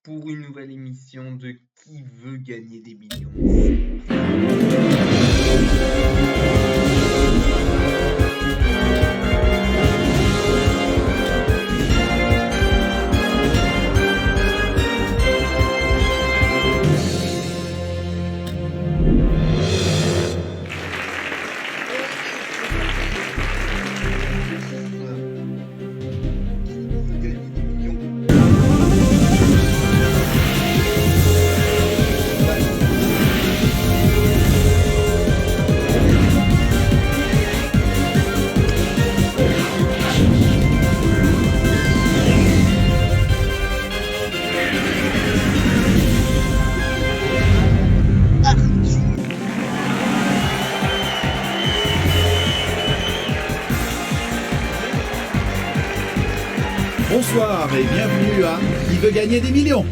Pour une nouvelle émission de Qui veut gagner des millions. Bonsoir et bienvenue à Qui veut gagner des millions.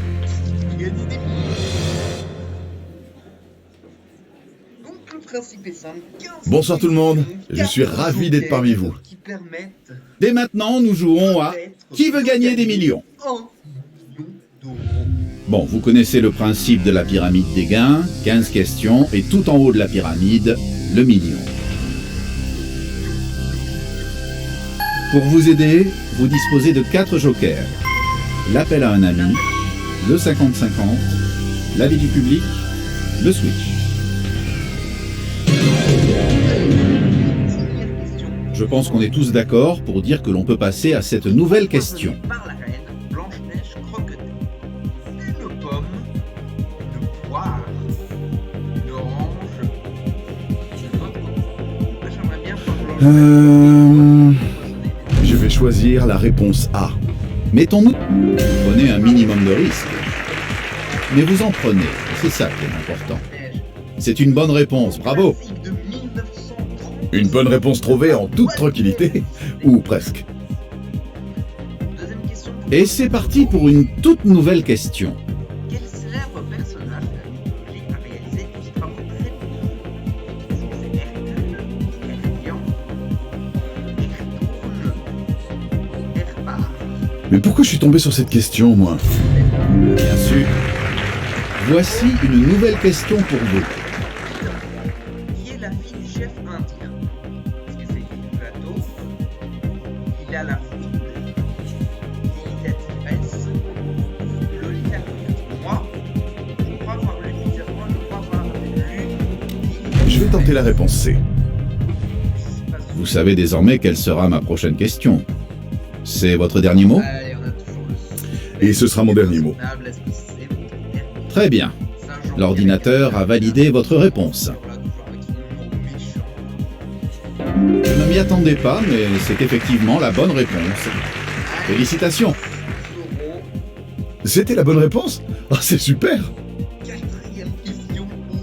Donc le principe est simple. Bonsoir tout le monde, je suis ravi d'être parmi vous. Dès maintenant, nous jouons à Qui veut gagner des millions. Bon, vous connaissez le principe de la pyramide des gains, 15 questions et tout en haut de la pyramide, le million. Pour vous aider, vous disposez de 4 jokers. L'appel à un ami, le 50-50, l'avis du public, le switch. Je pense qu'on est tous d'accord pour dire que l'on peut passer à cette nouvelle question. Par la reine Blanche-Neige croquetée. Une pomme, une poire, une orange, une autre. Moi, j'aimerais bien prendre Je vais choisir la réponse A. Mettons-nous. Prenez un minimum de risque. Mais vous en prenez, c'est ça qui est important. C'est une bonne réponse, bravo. Une bonne réponse trouvée en toute tranquillité, ou presque. Et c'est parti pour une toute nouvelle question. Quel célèbre personnage de la mythologie a réalisé 12 travaux très populaires? C'est Hercule, Hermione, Hertourne, Herbart. Mais pourquoi je suis tombé sur cette question, moi? Bien sûr. Voici une nouvelle question pour vous. Qui est la fille du chef indien? Est-ce que c'est Lily Plateau, Lila la Fouine, Lolita Tigresse, Lolita Coyote? Moi, je crois avoir lu plusieurs fois, je crois avoir lu. Je vais tenter la réponse C. Vous savez désormais quelle sera ma prochaine question. C'est votre dernier mot? Allez, on a toujours le son. Et ce sera mon dernier mot. Est-ce que c'est votre dernier? Très bien. L'ordinateur a validé votre réponse. Je ne m'y attendais pas, mais c'est effectivement la bonne réponse. Félicitations. C'était la bonne réponse? Ah, c'est super! Quatrième question pour...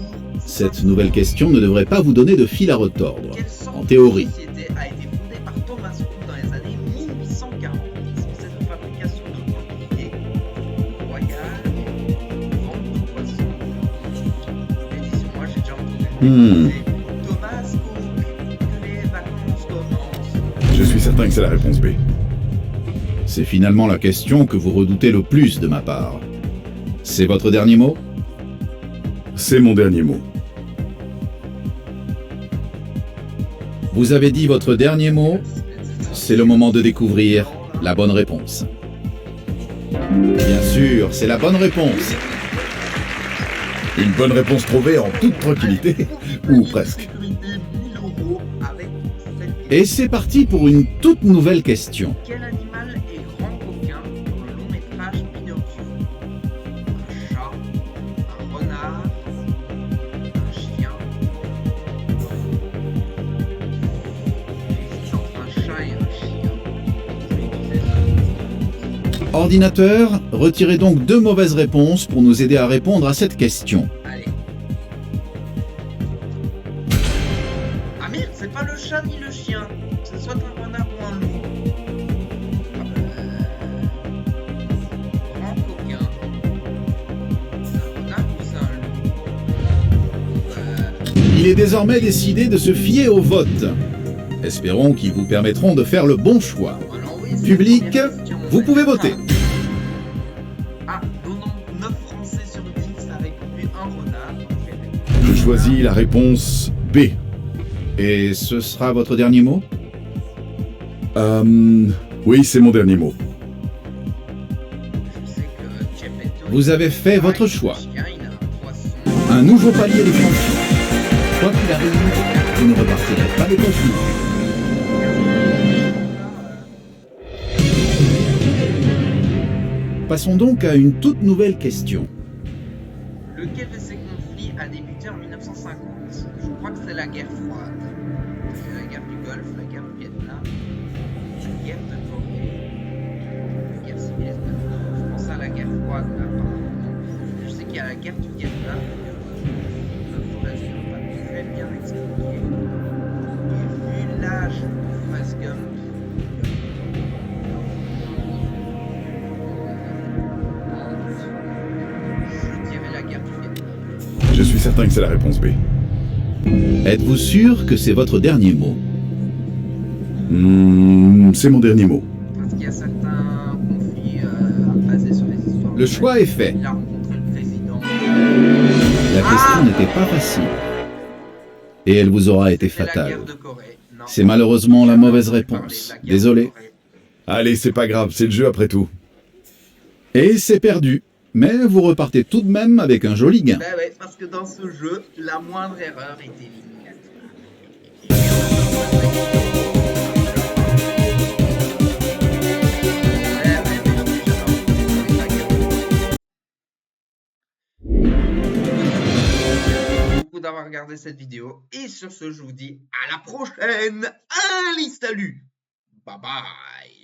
Cette nouvelle question ne devrait pas vous donner de fil à retordre, Quelle sorte en théorie. de société a été fondée par Thomas Cook dans les années 1840, censée de fabrication de mobilier, royal, vente de poissons. Édition, moi j'ai déjà entendu. Thomas Cook, que les vacances commencent. Je suis certain que c'est la réponse B. C'est finalement la question que vous redoutez le plus de ma part. C'est votre dernier mot? C'est mon dernier mot. Vous avez dit votre dernier mot? C'est le moment de découvrir la bonne réponse. Bien sûr, c'est la bonne réponse. Une bonne réponse trouvée en toute tranquillité, ou presque. Et c'est parti pour une toute nouvelle question. Quel animal est Grand Coquin pour le long métrage Pinocchio? Ordinateur, retirez donc 2 mauvaises réponses pour nous aider à répondre à cette question. Allez. Ah merde, c'est pas le chat ni le chien. C'est soit un renard ou un loup. Grand coquin. C'est un renard ou c'est un loup? Il est désormais décidé de se fier au vote. Espérons qu'ils vous permettront de faire le bon choix. Alors oui, c'est Public, la première question. vous pouvez voter. Ah, 99 Français sur 10 a répondu un renard. Je choisis la réponse B. Et ce sera votre dernier mot? Oui, c'est mon dernier mot. Je sais que Geppetto, Vous avez fait votre il a choix. un chien, il a un poisson. Un nouveau palier de franchi. Quoi qu'il arrive, vous ne repartirez pas de conflit. Passons donc à une toute nouvelle question. Lequel de ces conflits a débuté en 1950? Je crois que c'est la guerre froide. C'est la guerre du Golfe, la guerre du Vietnam, la guerre de Corée, la guerre civile espagnole. Je pense à la guerre froide là, je sais qu'il y a la guerre du Vietnam. Forrest Gump a très bien expliqué. Et vu l'âge de Forrest Gump, je dirais la guerre du Vietnam. Je suis certain que c'est la réponse B. Êtes-vous sûr que c'est votre dernier mot? C'est mon dernier mot. Parce qu'il y a certains conflits basés sur les histoires. Le choix est fait. Il a rencontré le président. La question n'était pas facile. Et elle vous aura été C'était la fatale. guerre de Corée. Non. C'est malheureusement la mauvaise J'ai parlé de réponse. la guerre de Désolé. Corée. Allez, c'est pas grave, c'est le jeu après tout. Et c'est perdu. Mais vous repartez tout de même avec un joli gain. Ben ouais, parce que dans ce jeu, la moindre erreur est éliminatoire. Beaucoup d'avoir regardé cette vidéo et sur ce je vous dis à la prochaine. Allez salut, bye bye.